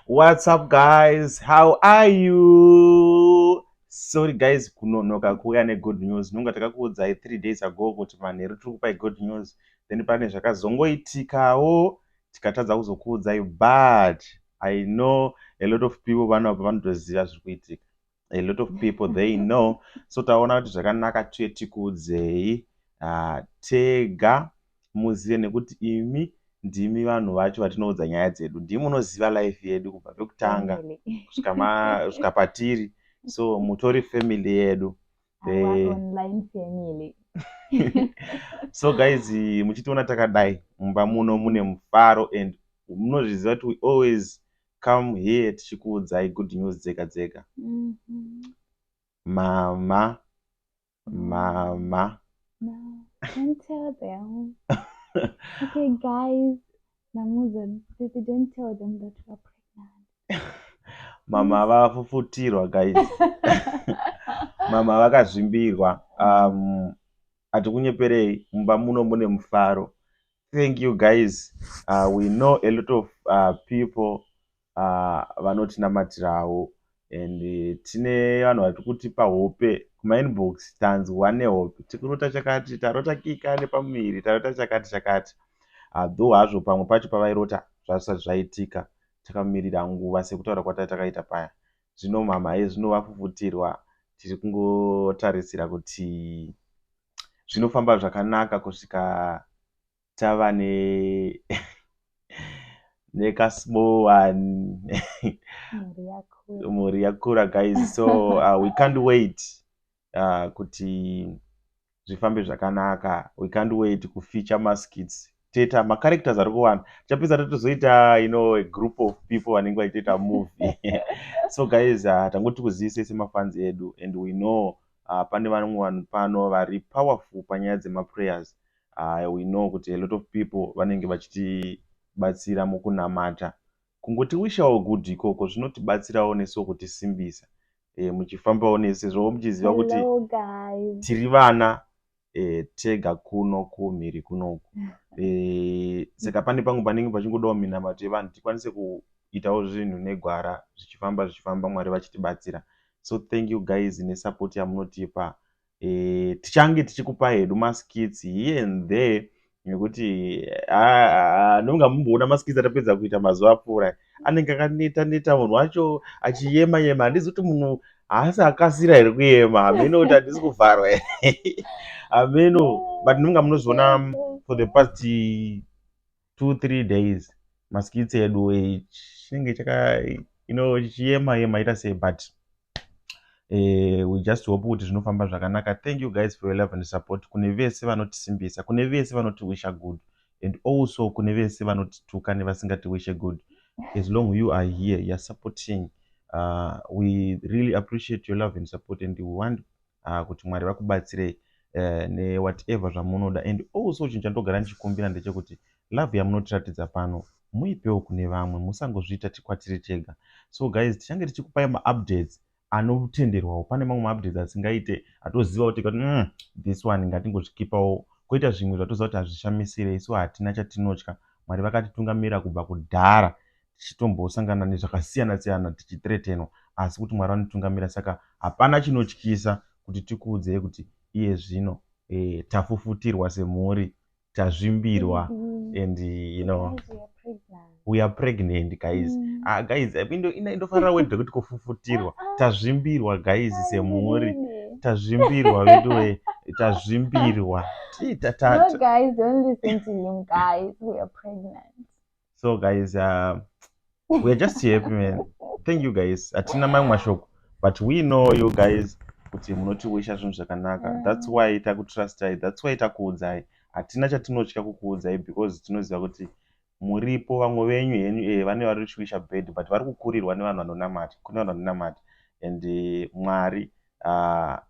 What's up, guys? How are you? Sorry, guys, kunonoka kuuya negood news. Nonga takakuudzai 3 days ago kuti manheru tiri kupai good news. Then pane zvakazongoitikawo tikatadza kuzokuudzai, but I know a lot of people vanobva vanotoziva zviri kuitika. A lot of people they know. So taona kuti zvakanaka tuye tikuudzei tega muzive, nekuti imi ndimi vanhu vacho vatinoudza nyaya dzedu, ndimi munoziva life yedu kubva pekutanga kusvika patiri. So mutori family yedu, online family. So guys, muchitiona takadai mumba muno mune mufaro, and munozviziva kuti we always come here tichikuudzai good news dzega dzega. Mama No, don't tell them. Okay, guys. Namuza, don't tell them that we're pregnant. Mama vafufutirwa, guys. Mama vakazvimbirwa. Hatikunyeperei, mumba muno mune mufaro. Thank you, guys. We know a lot of people vanotinamatirawo, and tine vanhu vari kutipa hope kumainbox, tanzwa nehope, tikurota chakati, tarota kika nepamuviri, tarota chakati chakati. Though hazvo pamwe pacho pavairota zvasati zvaitika, takamirira nguva sekutaura kwatanga takaita paya. Zvino mama zvino vafufutirwa, tiri kungotarisira kuti zvinofamba zvakanaka kusvika tava nekasmall one. Mhuri yakura, guys. So we can't wait kuti zvifambe zvakanaka. We can't wait kufeature maskits. Teta macharacters ari kuwanda, tichapedza totozoita a group of people vanenge vachitoita movie. So guys, tangoti kuzivise semafans edu, and we know pane vamwe vanhu pano vari powerful panyaya dzemaprayers. We know kuti a lot of people vanenge vachitibatsira mukunamata. Kungotiwishawo good ikoko zvinotibatsirawo nesu kutisimbisa muchifambawo nesu, zvo muchiziva kuti tiri vana tega kuno kumhiri kunoku. Saka pane pamwe panenge pachingodawo minamato yevanhu tikwanise kuitawo zvinhu negwara zvichifamba Mwari vachitibatsira. So thank you, guys, nesupport yamunotipa. Tichange tichikupa hedu maskits here and there, nekuti nonga mumboona maskits atapedza kuita mazuva apfuura anenge akaneta munhu wacho achiyema yema. Handizi kuti munhu haasi akasira here kuyema, hameno kuti handisi kuvharwa here. Hameno, but nonga munozviona for the past 2-3 days maskits edu chinenge chichiyema yema ita sei, but we just hope kuti zvinofamba zvakanaka. Thank you, guys, for your love and support. Kune vese vanotisimbisa, kune vese vanotiwisha good, and also kune vese vanotituka nevasingatiwishe good. As long you are here, you are supporting, we really appreciate your love and support, and we want kuti Mwari vakubatsirei newhatever zvamunoda. And also chinhu chandogara ndichikumbira ndechekuti love yamunotiratidza pano muipewo kune vamwe, musangozviita tikwatiri tega. So guys, tichange tichikupai maupdates anotenderwawo. Pane mamwe maupdates asingaite atoziva kuti this one ngatingozvikipawo, koita zvimwe zvatoziva kuti hazvishamisire, isu hatina chatinotya. Mwari vakatitungamirira kubva kudhara tichitombosangana nezvakasiyana siyana tichithreatenwa, asi kuti Mwari vanotungamira. Saka hapana chinotyisa kuti tikuudzei kuti iye zvino tafufutirwa semhuri, tazvimbirwa, and we are pregnant, guys. Guys, indofanira word kuti kufufutirwa, tazvimbirwa, guys, semhuri, tazvimbirwa vedu, tazvimbirwa. No, guys, don't listen to him, guys. We are pregnant. So guys, we are just happy, man. Thank you, guys. Hatina mamwe mashoko, but we know you guys kuti munotiwisha zvinhu zvakanaka. That's why takutrustai, that's why takuudzai. Hatina chatinotya kukuudzai, because tinoziva kuti muripo. Vamwe venyu henyu vane vari kuchiwisha bed, but vari kukurirwa nevanhu vanonamata, kune vanhu vanonamata. And Mwari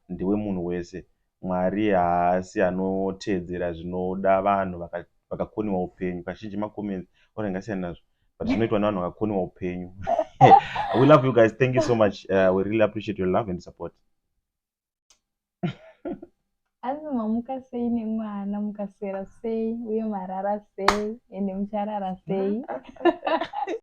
ndiwe munhu wese. Mwari haasi anoteedzera zvinoda vanhu vakakoniwa upenyu. Kazhinji macomments orengasiyana nazvo, but zvinoitwa nevanhu vakakoniwa upenyu. We love you, guys. Thank you so much. We really appreciate your love and support. Asi mamuka sei nemwana, mukaswera sei uye marara sei ende mucharara sei?